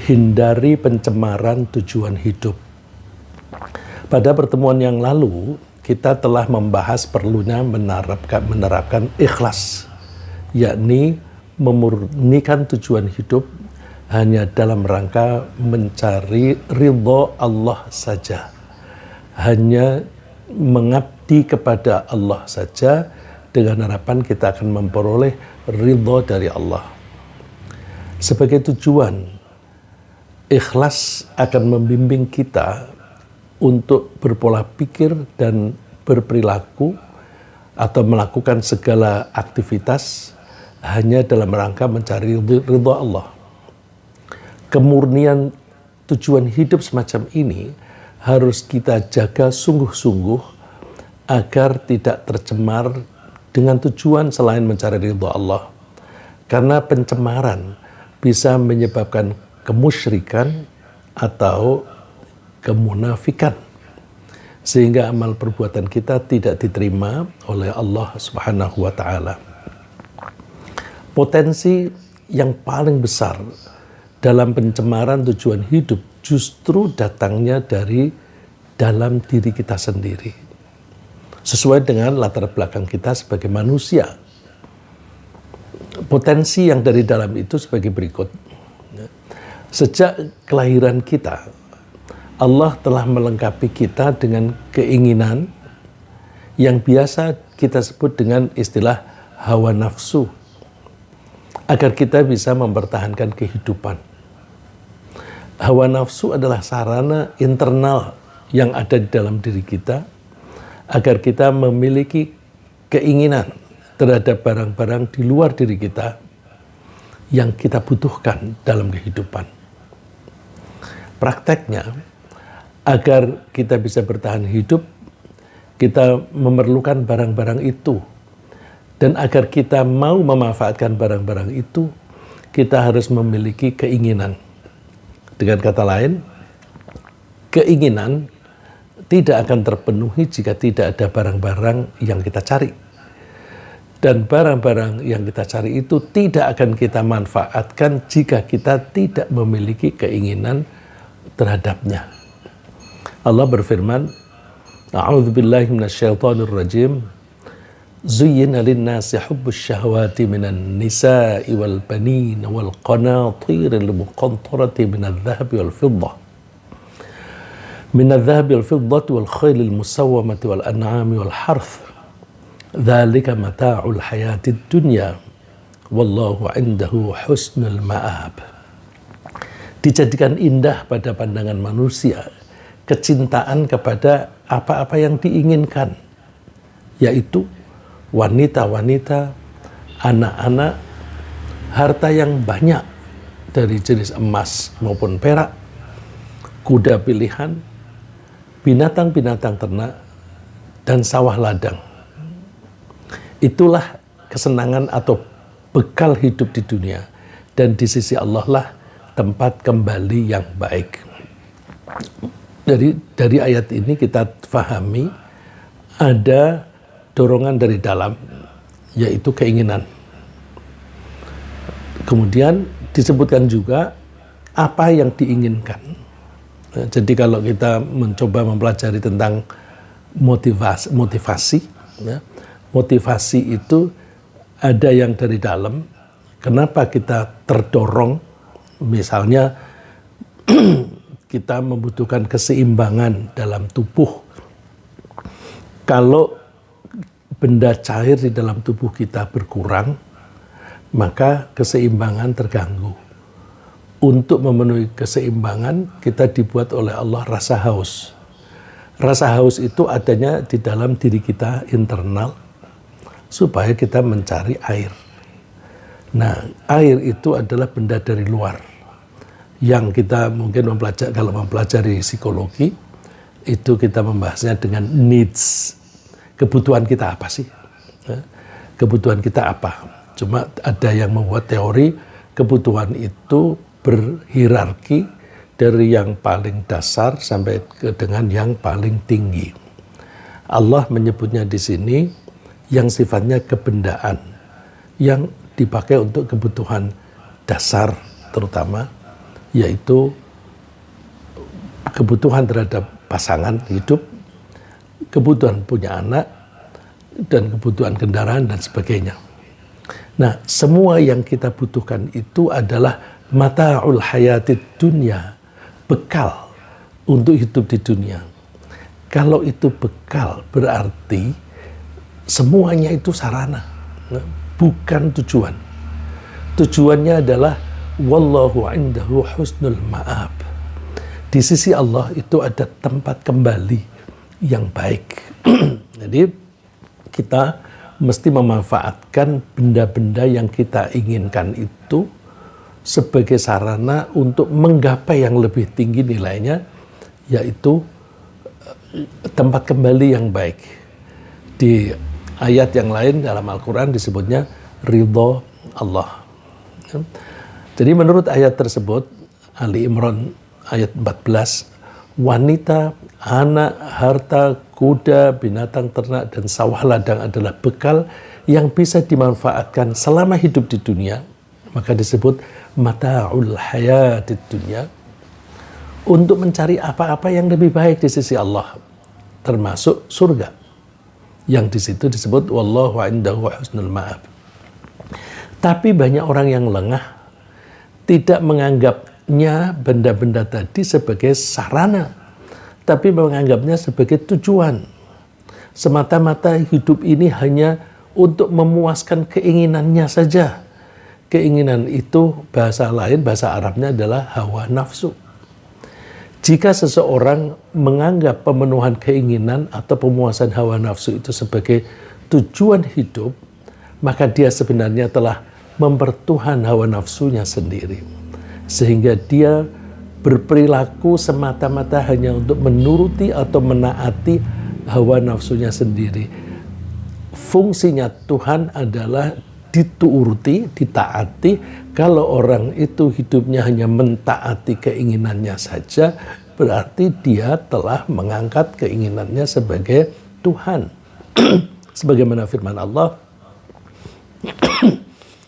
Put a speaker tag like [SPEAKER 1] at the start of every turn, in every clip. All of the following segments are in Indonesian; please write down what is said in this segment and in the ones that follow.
[SPEAKER 1] hindari pencemaran tujuan hidup. Pada pertemuan yang lalu, kita telah membahas perlunya menerapkan ikhlas, yakni memurnikan tujuan hidup hanya dalam rangka mencari ridho Allah saja, hanya mengabdi kepada Allah saja, dengan harapan kita akan memperoleh ridho dari Allah. Sebagai tujuan, ikhlas akan membimbing kita untuk berpola pikir dan berperilaku atau melakukan segala aktivitas hanya dalam rangka mencari ridho Allah. Kemurnian tujuan hidup semacam ini harus kita jaga sungguh-sungguh agar tidak tercemar dengan tujuan selain mencari ridho Allah. Karena pencemaran bisa menyebabkan kemusyrikan atau kemunafikan, sehingga amal perbuatan kita tidak diterima oleh Allah Subhanahu wa Ta'ala. Potensi yang paling besar dalam pencemaran tujuan hidup justru datangnya dari dalam diri kita sendiri, sesuai dengan latar belakang kita sebagai manusia. Potensi yang dari dalam itu sebagai berikut. Sejak kelahiran kita, Allah telah melengkapi kita dengan keinginan yang biasa kita sebut dengan istilah hawa nafsu, agar kita bisa mempertahankan kehidupan. Hawa nafsu adalah sarana internal yang ada di dalam diri kita, agar kita memiliki keinginan terhadap barang-barang di luar diri kita yang kita butuhkan dalam kehidupan. Prakteknya, agar kita bisa bertahan hidup, kita memerlukan barang-barang itu. Dan agar kita mau memanfaatkan barang-barang itu, kita harus memiliki keinginan. Dengan kata lain, keinginan tidak akan terpenuhi jika tidak ada barang-barang yang kita cari. Dan barang-barang yang kita cari itu tidak akan kita manfaatkan jika kita tidak memiliki keinginan terhadapnya. Allah berfirman, A'udzubillahi minasyaitonir rajim. Zuyyina lin-nasi hubbus syahawati minan nisa'i wal banin wal qanatiril muqantarati minadh-dhahabi wal fiddah. Minadh-dhahabi wal fiddati wal khailil musawwamati wal an'ami wal harth. Dzalika mata'ul hayatid dunya wallahu 'indahu husnul ma'ab. Dijadikan indah pada pandangan manusia kecintaan kepada apa-apa yang diinginkan, yaitu wanita-wanita, anak-anak, harta yang banyak dari jenis emas maupun perak, kuda pilihan, binatang-binatang ternak, dan sawah ladang. Itulah kesenangan atau bekal hidup di dunia, dan di sisi Allah lah tempat kembali yang baik. Dari ayat ini kita fahami ada dorongan dari dalam, yaitu keinginan. Kemudian disebutkan juga apa yang diinginkan. Jadi kalau kita mencoba mempelajari tentang motivasi, motivasi itu ada yang dari dalam. Kenapa kita terdorong? Misalnya kita membutuhkan keseimbangan dalam tubuh. Kalau benda cair di dalam tubuh kita berkurang, maka keseimbangan terganggu. Untuk memenuhi keseimbangan, kita dibuat oleh Allah rasa haus. Rasa haus itu adanya di dalam diri kita internal, supaya kita mencari air. Nah, air itu adalah benda dari luar yang kita mungkin kalau mempelajari psikologi itu kita membahasnya dengan needs. Kebutuhan kita apa sih? Kebutuhan kita apa? Cuma ada yang membuat teori kebutuhan itu berhierarki dari yang paling dasar sampai dengan yang paling tinggi. Allah menyebutnya di sini yang sifatnya kebendaan, yang dipakai untuk kebutuhan dasar terutama, yaitu kebutuhan terhadap pasangan hidup, kebutuhan punya anak, dan kebutuhan kendaraan dan sebagainya. Nah, semua yang kita butuhkan itu adalah mata'ul hayatid dunya, bekal untuk hidup di dunia. Kalau itu bekal, berarti semuanya itu sarana, bukan tujuan. Tujuannya adalah wallahu indahu husnul ma'ab. Di sisi Allah itu ada tempat kembali yang baik. Jadi kita mesti memanfaatkan benda-benda yang kita inginkan itu sebagai sarana untuk menggapai yang lebih tinggi nilainya, yaitu tempat kembali yang baik. Di ayat yang lain dalam Al-Quran disebutnya ridho Allah. Jadi menurut ayat tersebut, Ali Imran ayat 14, wanita, anak, harta, kuda, binatang ternak, dan sawah ladang adalah bekal yang bisa dimanfaatkan selama hidup di dunia. Maka disebut mata'ul hayatid dunya, untuk mencari apa-apa yang lebih baik di sisi Allah, termasuk surga, yang di situ disebut wallahu indahu husnul ma'ab. Tapi banyak orang yang lengah, tidak menganggapnya benda-benda tadi sebagai sarana, tapi menganggapnya sebagai tujuan. Semata-mata hidup ini hanya untuk memuaskan keinginannya saja. Keinginan itu bahasa lain, bahasa Arabnya adalah hawa nafsu. Jika seseorang menganggap pemenuhan keinginan atau pemuasan hawa nafsu itu sebagai tujuan hidup, maka dia sebenarnya telah mempertuhan hawa nafsunya sendiri. Sehingga dia berperilaku semata-mata hanya untuk menuruti atau menaati hawa nafsunya sendiri. Fungsinya Tuhan adalah dituruti, ditaati. Kalau orang itu hidupnya hanya mentaati keinginannya saja, berarti dia telah mengangkat keinginannya sebagai Tuhan. Sebagaimana firman Allah,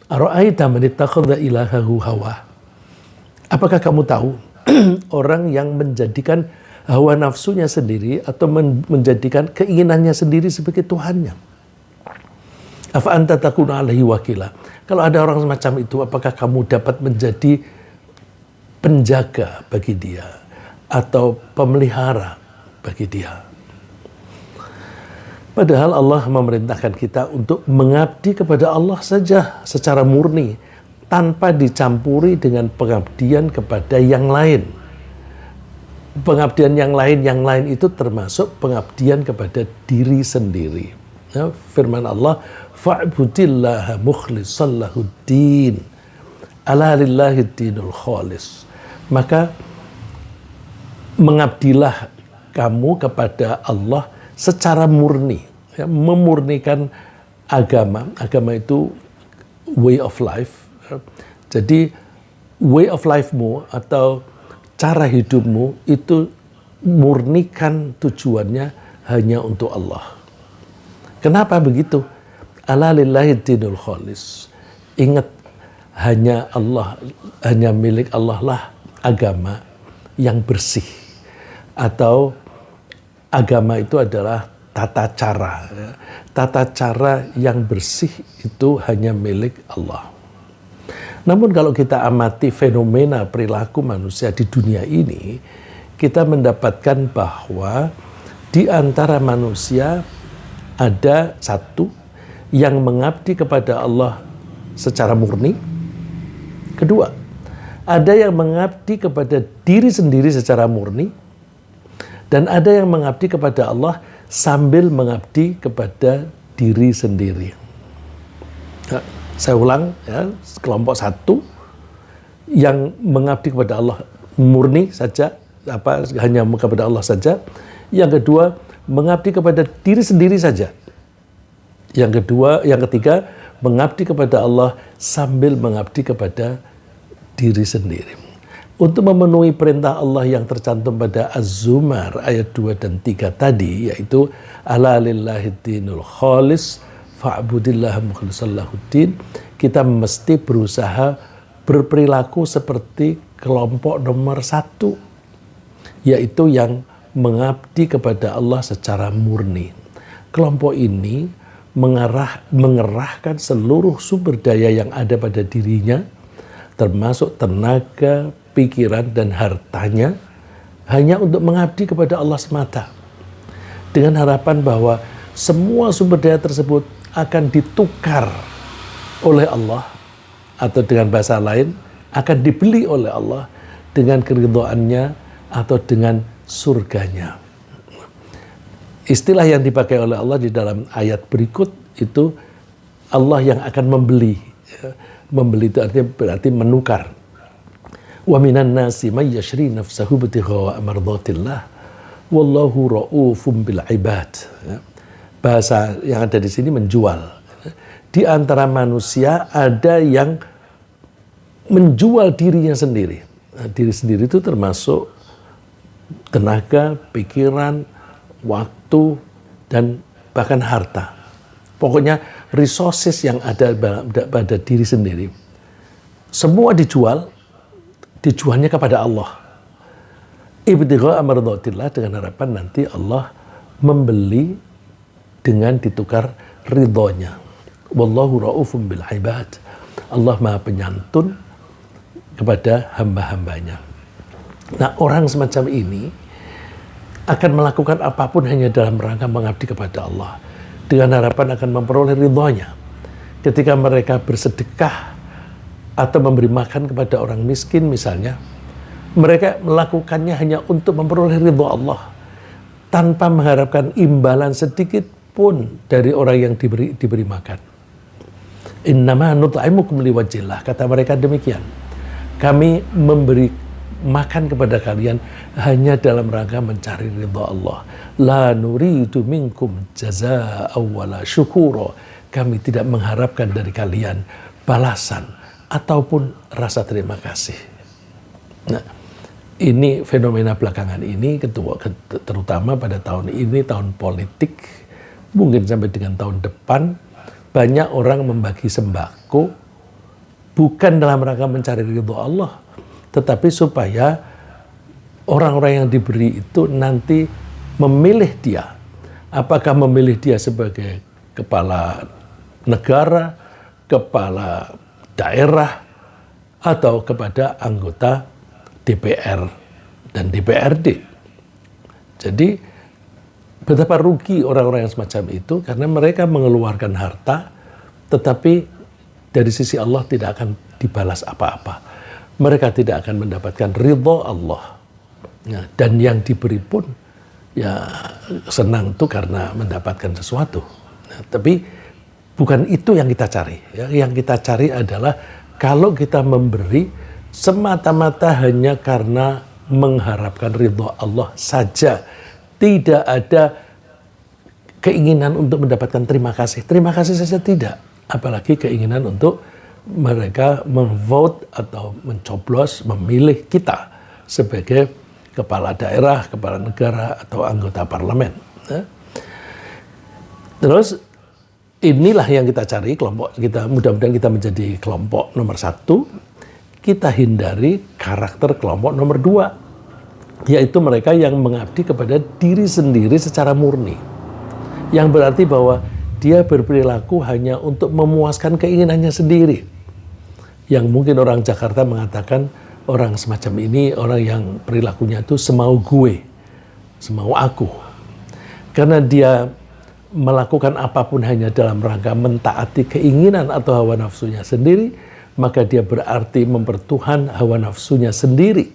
[SPEAKER 1] ara'aita man ittakhadha ilahahu hawa. Apakah kamu tahu orang yang menjadikan hawa nafsunya sendiri atau menjadikan keinginannya sendiri sebagai Tuhannya? Afa anta takuna alaihi wakila. Kalau ada orang semacam itu, apakah kamu dapat menjadi penjaga bagi dia atau pemelihara bagi dia? Padahal Allah memerintahkan kita untuk mengabdi kepada Allah saja secara murni, tanpa dicampuri dengan pengabdian kepada yang lain. Pengabdian yang lain itu termasuk pengabdian kepada diri sendiri. Ya, firman Allah, fa'budillaha mukhlishan lahuddin, ala lillahi dinul khalis. Maka mengabdilah kamu kepada Allah secara murni, ya, memurnikan agama. Agama itu way of life. Jadi way of life-mu atau cara hidupmu itu murnikan tujuannya hanya untuk Allah. Kenapa begitu? Ala lillahi dinul khalis. Ingat, hanya Allah, hanya milik Allah lah agama yang bersih. Atau agama itu adalah tata cara. Tata cara yang bersih itu hanya milik Allah. Namun kalau kita amati fenomena perilaku manusia di dunia ini, kita mendapatkan bahwa di antara manusia ada satu yang mengabdi kepada Allah secara murni. Kedua, ada yang mengabdi kepada diri sendiri secara murni. Dan ada yang mengabdi kepada Allah sambil mengabdi kepada diri sendiri. Ya, saya ulang, ya, kelompok satu yang mengabdi kepada Allah murni saja, hanya kepada Allah saja. Yang kedua, mengabdi kepada diri sendiri saja. Yang ketiga, mengabdi kepada Allah sambil mengabdi kepada diri sendiri. Untuk memenuhi perintah Allah yang tercantum pada Az-Zumar ayat 2 dan 3 tadi, yaitu ala lillahi dinul khalis fa'budillaha mukhlishan lahuddin, kita mesti berusaha berperilaku seperti kelompok nomor 1, yaitu yang mengabdi kepada Allah secara murni. Kelompok ini mengerahkan seluruh sumber daya yang ada pada dirinya, termasuk tenaga, pikiran, dan hartanya, hanya untuk mengabdi kepada Allah semata. Dengan harapan bahwa semua sumber daya tersebut akan ditukar oleh Allah, atau dengan bahasa lain, akan dibeli oleh Allah dengan keridhaannya atau dengan surganya. Istilah yang dipakai oleh Allah di dalam ayat berikut itu Allah yang akan membeli. Membeli itu artinya berarti menukar. Wa minan nasi may yashri nafsahu ibtigha'a mardatillah wallahu ra'ufum bil ibad. Bahasa yang ada di sini menjual. Di antara manusia ada yang menjual dirinya sendiri. Nah, diri sendiri itu termasuk tenaga, pikiran, waktu, dan bahkan harta. Pokoknya resources yang ada pada diri sendiri. Semua dijualnya kepada Allah. Ibtigha'a mardatillah, dengan harapan nanti Allah membeli dengan ditukar ridhonya. Wallahu ra'ufum bil ibad. Allah Maha Penyantun kepada hamba-hambanya. Nah, orang semacam ini akan melakukan apapun hanya dalam rangka mengabdi kepada Allah, dengan harapan akan memperoleh ridhonya. Ketika mereka bersedekah atau memberi makan kepada orang miskin misalnya, mereka melakukannya hanya untuk memperoleh ridho Allah, tanpa mengharapkan imbalan sedikit pun dari orang yang diberi makan. Innama nut'imukum liwajhillah, kata mereka demikian. Kami memberi makan kepada kalian hanya dalam rangka mencari ridha Allah. La nuridu minkum jazaa'a wala syukura. Kami tidak mengharapkan dari kalian balasan ataupun rasa terima kasih. Nah, ini fenomena belakangan ini, terutama pada tahun ini, tahun politik, mungkin sampai dengan tahun depan, banyak orang membagi sembako bukan dalam rangka mencari ridho Allah, tetapi supaya orang-orang yang diberi itu nanti memilih dia. Apakah memilih dia sebagai kepala negara, kepala daerah, atau kepada anggota DPR dan DPRD. Jadi betapa rugi orang-orang yang semacam itu, karena mereka mengeluarkan harta, tetapi dari sisi Allah tidak akan dibalas apa-apa. Mereka tidak akan mendapatkan ridho Allah. Nah, dan yang diberi pun ya senang tuh karena mendapatkan sesuatu. Nah, tapi bukan itu yang kita cari. Ya. Yang kita cari adalah kalau kita memberi semata-mata hanya karena mengharapkan ridho Allah saja, tidak ada keinginan untuk mendapatkan terima kasih. Terima kasih saja tidak. Apalagi keinginan untuk mereka memvote atau mencoblos, memilih kita sebagai kepala daerah, kepala negara, atau anggota parlemen. Terus inilah yang kita cari, kelompok kita, mudah-mudahan kita menjadi kelompok nomor 1. Kita hindari karakter kelompok nomor 2, yaitu mereka yang mengabdi kepada diri sendiri secara murni. Yang berarti bahwa dia berperilaku hanya untuk memuaskan keinginannya sendiri. Yang mungkin orang Jakarta mengatakan orang semacam ini orang yang perilakunya itu semau gue, semau aku. Karena dia melakukan apapun hanya dalam rangka mentaati keinginan atau hawa nafsunya sendiri, maka dia berarti mempertuhan hawa nafsunya sendiri.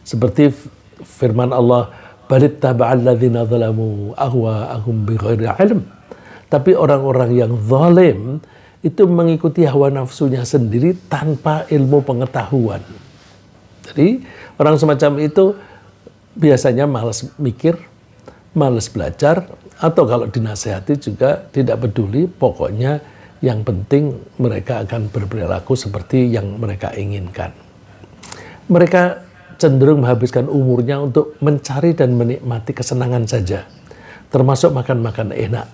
[SPEAKER 1] Seperti firman Allah, balit taba'alladzina zalamu ahwa'ahum bighairi ilm. Tapi orang-orang yang zalim itu mengikuti hawa nafsunya sendiri tanpa ilmu pengetahuan. Jadi orang semacam itu biasanya malas mikir, malas belajar, atau kalau dinasehati juga tidak peduli, pokoknya yang penting mereka akan berperilaku seperti yang mereka inginkan. Mereka cenderung menghabiskan umurnya untuk mencari dan menikmati kesenangan saja, termasuk makan-makan enak.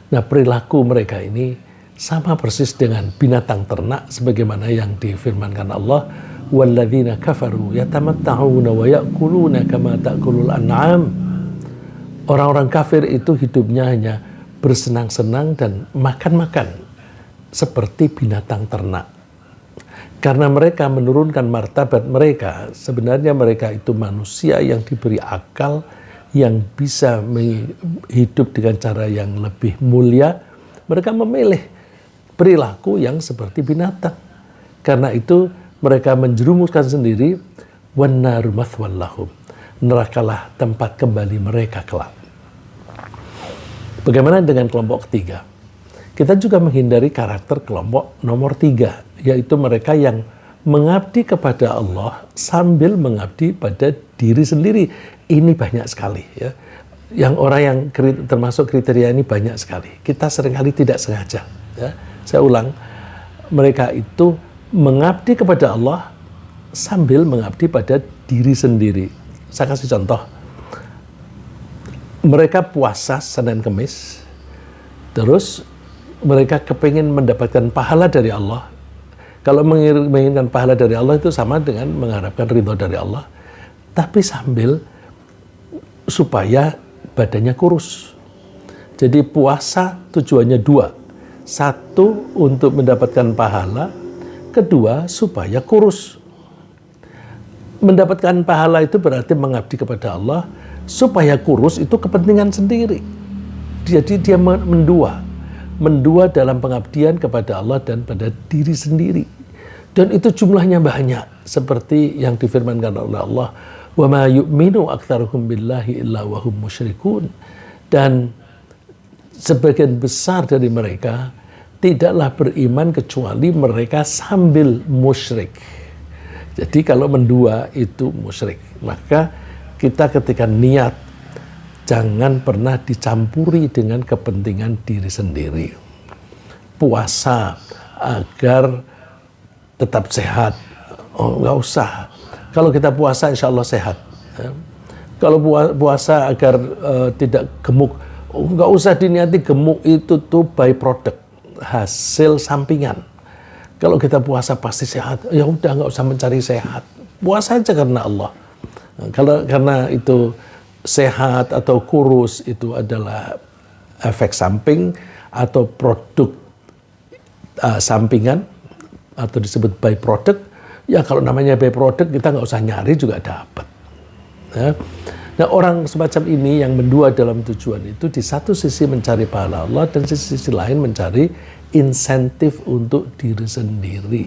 [SPEAKER 1] Nah, perilaku mereka ini sama persis dengan binatang ternak, sebagaimana yang difirmankan Allah, walladzina kafaru yatamatta'una wa ya'kuluna kama ta'kulul an'am. Orang-orang kafir itu hidupnya hanya bersenang-senang dan makan-makan seperti binatang ternak. Karena mereka menurunkan martabat mereka, sebenarnya mereka itu manusia yang diberi akal, yang bisa hidup dengan cara yang lebih mulia. Mereka memilih perilaku yang seperti binatang. Karena itu mereka menjerumuskan sendiri, wannaru mathwal lahum. Nerakalah tempat kembali mereka kelak. Bagaimana dengan kelompok ketiga? Kita juga menghindari karakter kelompok nomor 3, yaitu mereka yang mengabdi kepada Allah sambil mengabdi pada diri sendiri. Ini banyak sekali, ya. Yang orang yang termasuk kriteria ini banyak sekali. Kita seringkali tidak sengaja, ya. Saya ulang, mereka itu mengabdi kepada Allah sambil mengabdi pada diri sendiri. Saya kasih contoh. Mereka puasa Senin Kemis, terus mereka kepingin mendapatkan pahala dari Allah. Kalau menginginkan pahala dari Allah itu sama dengan mengharapkan ridho dari Allah. Tapi sambil supaya badannya kurus. Jadi puasa tujuannya 2. 1, untuk mendapatkan pahala. 2, supaya kurus. Mendapatkan pahala itu berarti mengabdi kepada Allah. Supaya kurus itu kepentingan sendiri. Jadi dia mendua dalam pengabdian kepada Allah dan pada diri sendiri. Dan itu jumlahnya banyak, seperti yang difirmankan oleh Allah, wa ma yu'minu aktsaruhum billahi illa wa hum musyrikun. Dan sebagian besar dari mereka tidaklah beriman kecuali mereka sambil musyrik. Jadi kalau mendua itu musyrik. Maka kita ketika niat, jangan pernah dicampuri dengan kepentingan diri sendiri. Puasa agar tetap sehat, nggak usah. Kalau kita puasa, insya Allah sehat. Ya. Kalau puasa agar tidak gemuk, nggak usah diniati. Gemuk itu tuh by product, hasil sampingan. Kalau kita puasa pasti sehat, ya udah nggak usah mencari sehat. Puasa aja karena Allah. Karena itu sehat atau kurus itu adalah efek samping atau produk sampingan atau disebut byproduct. Ya kalau namanya byproduct kita nggak usah nyari juga dapat. Ya. Nah orang semacam ini yang mendua dalam tujuan itu di satu sisi mencari pahala Allah dan di sisi lain mencari insentif untuk diri sendiri.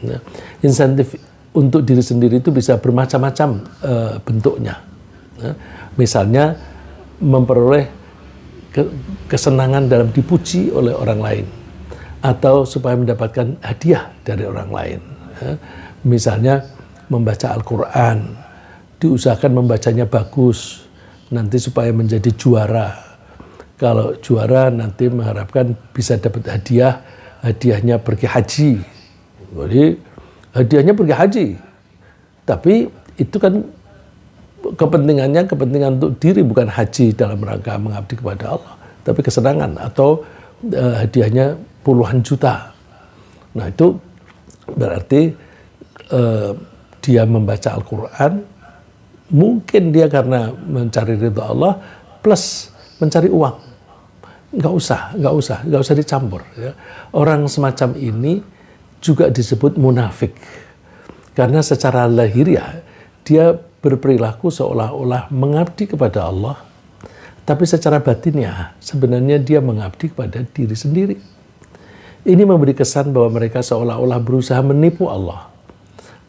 [SPEAKER 1] Ya. Insentif untuk diri sendiri itu bisa bermacam-macam bentuknya. Ya. Misalnya memperoleh kesenangan dalam dipuji oleh orang lain, atau supaya mendapatkan hadiah dari orang lain. Ya. Misalnya membaca Al-Quran, diusahakan membacanya bagus, nanti supaya menjadi juara. Kalau juara nanti mengharapkan bisa dapat hadiah, hadiahnya pergi haji. Jadi hadiahnya pergi haji, tapi itu kan kepentingannya kepentingan untuk diri, bukan haji dalam rangka mengabdi kepada Allah, tapi kesenangan atau hadiahnya puluhan juta. Nah itu berarti dia membaca Al-Quran, mungkin dia karena mencari ridha Allah plus mencari uang. Nggak usah dicampur. Ya. Orang semacam ini juga disebut munafik, karena secara lahiriah dia berperilaku seolah-olah mengabdi kepada Allah, tapi secara batinnya sebenarnya dia mengabdi kepada diri sendiri. Ini memberi kesan bahwa mereka seolah-olah berusaha menipu Allah.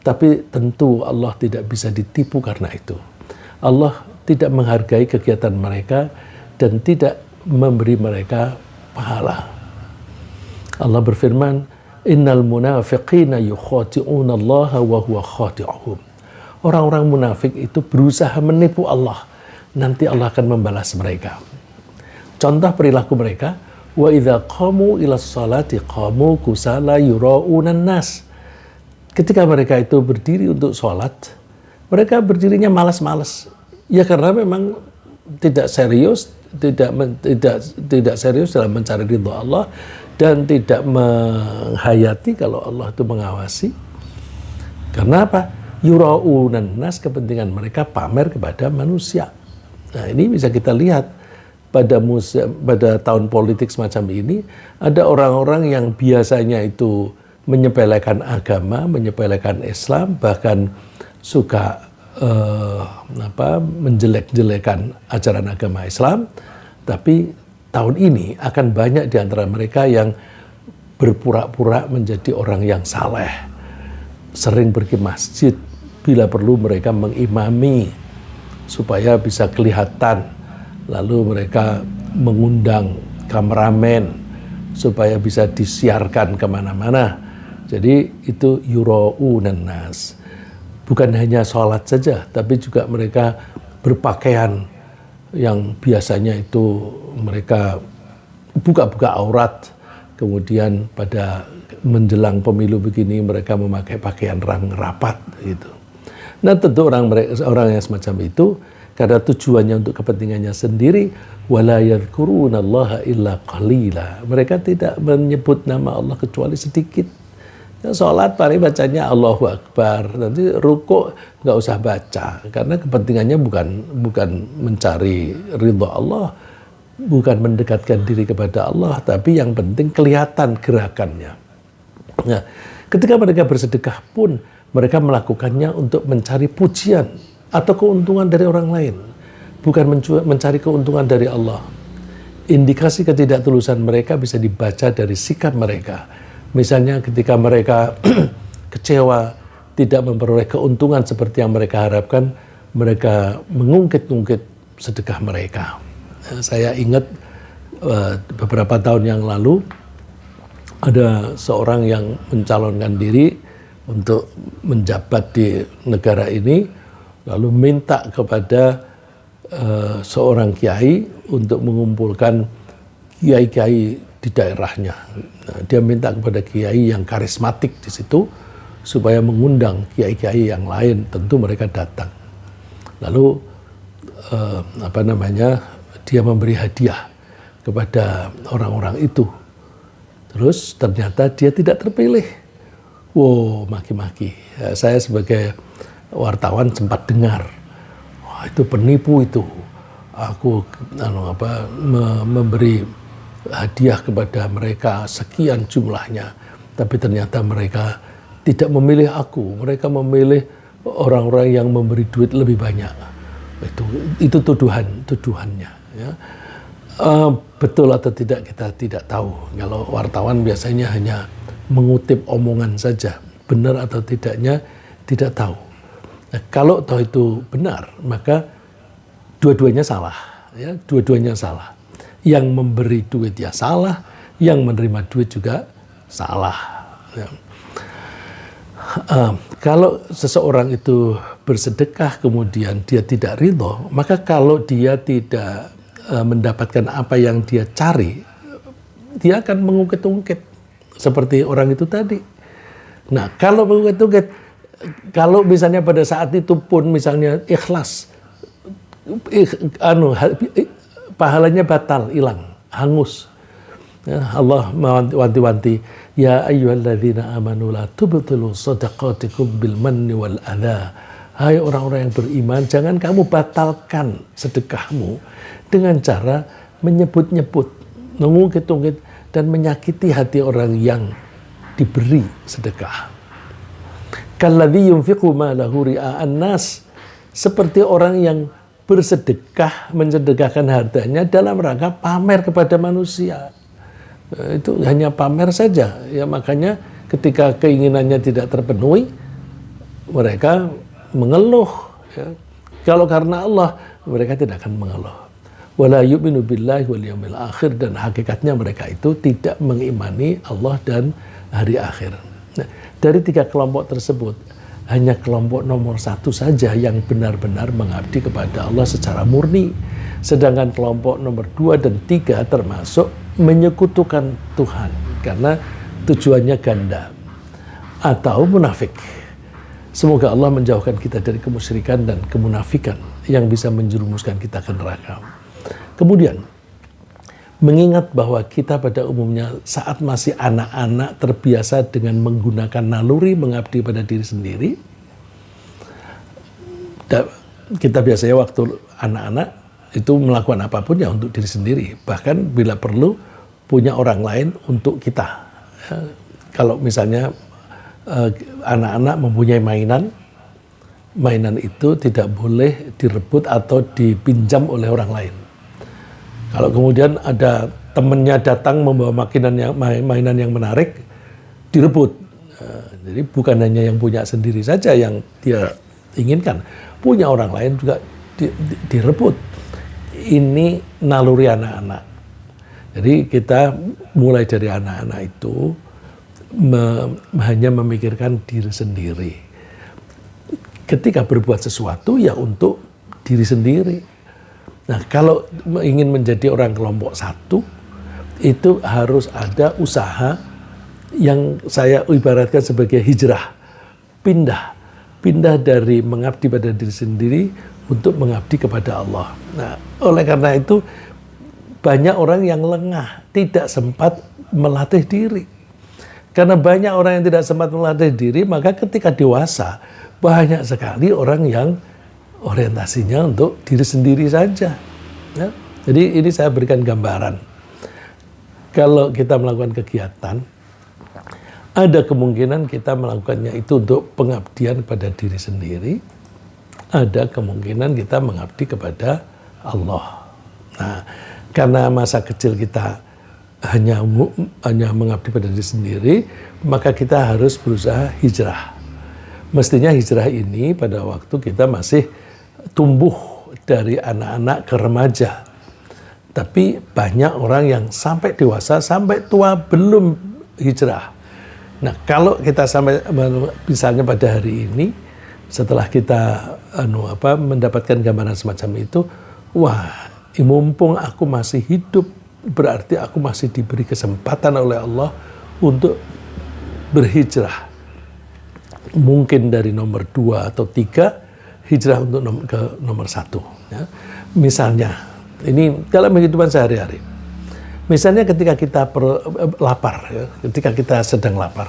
[SPEAKER 1] Tapi tentu Allah tidak bisa ditipu karena itu. Allah tidak menghargai kegiatan mereka dan tidak memberi mereka pahala. Allah berfirman, innal munafiqina yukhati'una Allah wa huwa khati'uhum. Orang-orang munafik itu berusaha menipu Allah. Nanti Allah akan membalas mereka. Contoh perilaku mereka, wa idza qamu ila sholati qamu kusala yura'unan nas. Ketika mereka itu berdiri untuk sholat, mereka berdirinya malas-malas. Ya karena memang tidak serius, tidak serius dalam mencari ridha Allah dan tidak menghayati kalau Allah itu mengawasi. Karena apa? Yura'unan nas, kepentingan mereka pamer kepada manusia. Nah, ini bisa kita lihat pada tahun politik semacam ini, ada orang-orang yang biasanya itu menyepelekan agama, menyepelekan Islam, bahkan suka menjelek-jelekan ajaran agama Islam. Tapi tahun ini akan banyak di antara mereka yang berpura-pura menjadi orang yang saleh, sering pergi masjid, bila perlu mereka mengimami supaya bisa kelihatan, lalu mereka mengundang kameramen supaya bisa disiarkan kemana-mana. Jadi itu yura'unan nas. Bukan hanya sholat saja, tapi juga mereka berpakaian yang biasanya itu mereka buka-buka aurat. Kemudian pada menjelang pemilu begini mereka memakai pakaian rapat gitu. Nah, tentu orang yang semacam itu karena tujuannya untuk kepentingannya sendiri, wala yadhkurunallaha illa qalila. Mereka tidak menyebut nama Allah kecuali sedikit. Ya, sholat paling bacanya Allahu Akbar, nanti rukuk nggak usah baca karena kepentingannya bukan mencari ridha Allah, bukan mendekatkan diri kepada Allah, tapi yang penting kelihatan gerakannya. Nah, ketika mereka bersedekah pun mereka melakukannya untuk mencari pujian atau keuntungan dari orang lain, bukan mencari keuntungan dari Allah. Indikasi ketidaktulusan mereka bisa dibaca dari sikap mereka. Misalnya ketika mereka kecewa, tidak memperoleh keuntungan seperti yang mereka harapkan, mereka mengungkit-ungkit sedekah mereka. Saya ingat beberapa tahun yang lalu ada seorang yang mencalonkan diri untuk menjabat di negara ini, lalu minta kepada seorang kiai untuk mengumpulkan kiai-kiai di daerahnya. Nah, dia minta kepada kiai yang karismatik di situ supaya mengundang kiai-kiai yang lain, tentu mereka datang. Lalu dia memberi hadiah kepada orang-orang itu. Terus ternyata dia tidak terpilih. Wow, maki-maki. Ya, saya sebagai wartawan sempat dengar, wah itu penipu itu. Aku memberi hadiah kepada mereka sekian jumlahnya, tapi ternyata mereka tidak memilih aku. Mereka memilih orang-orang yang memberi duit lebih banyak. Itu tuduhannya. Ya. Betul atau tidak kita tidak tahu. Kalau wartawan biasanya hanya mengutip omongan saja, benar atau tidaknya tidak tahu. Nah, kalau toh itu benar, maka dua-duanya salah. Ya, dua-duanya salah. Yang memberi duit ya salah, yang menerima duit juga salah. Ya. Kalau seseorang itu bersedekah kemudian dia tidak ridho, maka kalau dia tidak mendapatkan apa yang dia cari, dia akan mengungkit-ungkit seperti orang itu tadi. Nah, kalau mengungkit-ungkit, kalau misalnya pada saat itu pun misalnya ikhlas, pahalanya batal, hilang, hangus. Ya, Allah mewanti-wanti, ya ayyuhalladzina amanu la tubtilu shadaqatikum bil manni wal adza. Hai orang-orang yang beriman, jangan kamu batalkan sedekahmu dengan cara menyebut-nyebut, mengungkit-ungkit dan menyakiti hati orang yang diberi sedekah. Kalladzi yunfiqu malahu ria'an nas, seperti orang yang bersedekah, mensedekahkan hartanya dalam rangka pamer kepada manusia. Itu hanya pamer saja. Ya, makanya ketika keinginannya tidak terpenuhi, mereka mengeluh. Ya. Kalau karena Allah, mereka tidak akan mengeluh. Wala yu'minu billahi wal yawmil akhir, dan hakikatnya mereka itu tidak mengimani Allah dan hari akhir. Nah, dari tiga kelompok tersebut, hanya kelompok nomor satu saja yang benar-benar mengabdi kepada Allah secara murni. Sedangkan kelompok nomor 2 dan 3 termasuk menyekutukan Tuhan karena tujuannya ganda atau munafik. Semoga Allah menjauhkan kita dari kemusyrikan dan kemunafikan yang bisa menjerumuskan kita ke neraka. Kemudian, mengingat bahwa kita pada umumnya saat masih anak-anak terbiasa dengan menggunakan naluri mengabdi pada diri sendiri, Kita biasanya waktu anak-anak itu melakukan apapun ya untuk diri sendiri. Bahkan bila perlu punya orang lain untuk kita. Kalau misalnya anak-anak mempunyai mainan itu tidak boleh direbut atau dipinjam oleh orang lain. Kalau kemudian ada temannya datang membawa mainan yang menarik, direbut. Jadi bukan hanya yang punya sendiri saja yang dia inginkan, punya orang lain juga direbut. Ini naluri anak-anak. Jadi kita mulai dari anak-anak itu hanya memikirkan diri sendiri. Ketika berbuat sesuatu ya untuk diri sendiri. Nah, kalau ingin menjadi orang kelompok satu, itu harus ada usaha yang saya ibaratkan sebagai hijrah. Pindah dari mengabdi pada diri sendiri untuk mengabdi kepada Allah. Nah, oleh karena itu banyak orang yang lengah, tidak sempat melatih diri. Karena banyak orang yang tidak sempat melatih diri, maka ketika dewasa banyak sekali orang yang orientasinya untuk diri sendiri saja. Ya. Jadi ini saya berikan gambaran. Kalau kita melakukan kegiatan, ada kemungkinan kita melakukannya itu untuk pengabdian pada diri sendiri. Ada kemungkinan kita mengabdi kepada Allah. Nah, karena masa kecil kita hanya mengabdi pada diri sendiri, maka kita harus berusaha hijrah. Mestinya hijrah ini pada waktu kita masih tumbuh dari anak-anak ke remaja. Tapi banyak orang yang sampai dewasa, sampai tua belum hijrah. Nah, kalau kita sampai misalnya pada hari ini, setelah kita mendapatkan gambaran semacam itu, wah, mumpung aku masih hidup, berarti aku masih diberi kesempatan oleh Allah untuk berhijrah. Mungkin dari nomor 2 atau 3 hijrah untuk ke nomor 1. Ya. Misalnya, ini dalam kehidupan sehari-hari. Misalnya ketika kita lapar, ya, ketika kita sedang lapar,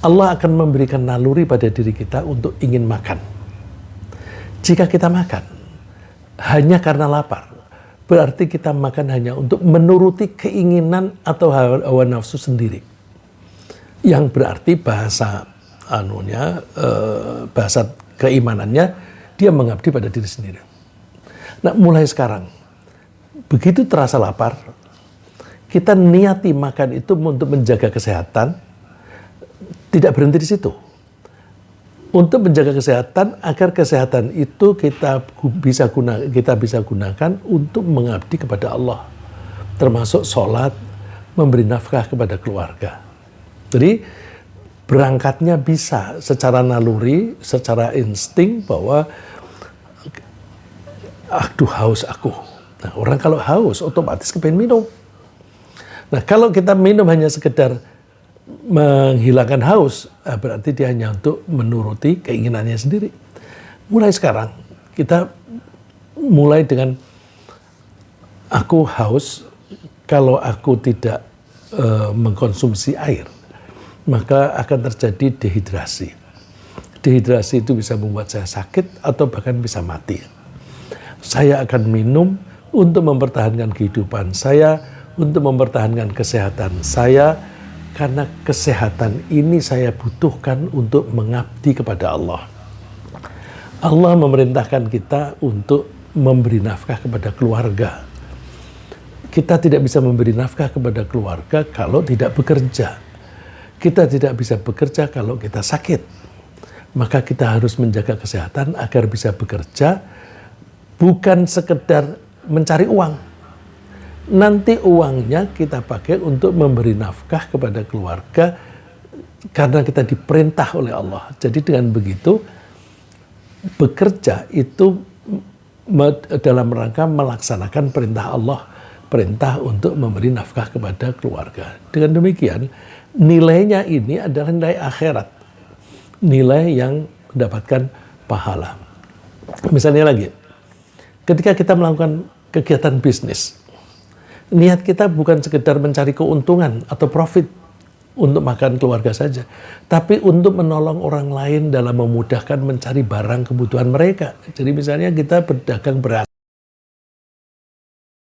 [SPEAKER 1] Allah akan memberikan naluri pada diri kita untuk ingin makan. Jika kita makan hanya karena lapar, berarti kita makan hanya untuk menuruti keinginan atau hawa nafsu sendiri. Yang berarti bahasa keimanannya, dia mengabdi pada diri sendiri. Nah, mulai sekarang, begitu terasa lapar, kita niati makan itu untuk menjaga kesehatan, tidak berhenti di situ. Untuk menjaga kesehatan, agar kesehatan itu kita bisa gunakan untuk mengabdi kepada Allah. Termasuk sholat, memberi nafkah kepada keluarga. Jadi, berangkatnya bisa secara naluri, secara insting bahwa aduh haus aku. Nah, orang kalau haus otomatis kepengen minum. Nah, kalau kita minum hanya sekedar menghilangkan haus, berarti dia hanya untuk menuruti keinginannya sendiri. Mulai sekarang kita mulai dengan aku haus, kalau aku tidak mengkonsumsi air, maka akan terjadi dehidrasi. Dehidrasi itu bisa membuat saya sakit atau bahkan bisa mati. Saya akan minum untuk mempertahankan kehidupan saya, untuk mempertahankan kesehatan saya, karena kesehatan ini saya butuhkan untuk mengabdi kepada Allah. Allah memerintahkan kita untuk memberi nafkah kepada keluarga. Kita tidak bisa memberi nafkah kepada keluarga kalau tidak bekerja. Kita tidak bisa bekerja kalau kita sakit. Maka kita harus menjaga kesehatan agar bisa bekerja, bukan sekedar mencari uang. Nanti uangnya kita pakai untuk memberi nafkah kepada keluarga karena kita diperintah oleh Allah. Jadi dengan begitu, bekerja itu dalam rangka melaksanakan perintah Allah, perintah untuk memberi nafkah kepada keluarga. Dengan demikian, nilainya ini adalah nilai akhirat, nilai yang mendapatkan pahala. Misalnya lagi, ketika kita melakukan kegiatan bisnis, niat kita bukan sekedar mencari keuntungan atau profit, untuk makan keluarga saja, tapi untuk menolong orang lain dalam memudahkan mencari barang kebutuhan mereka. Jadi misalnya kita berdagang beras,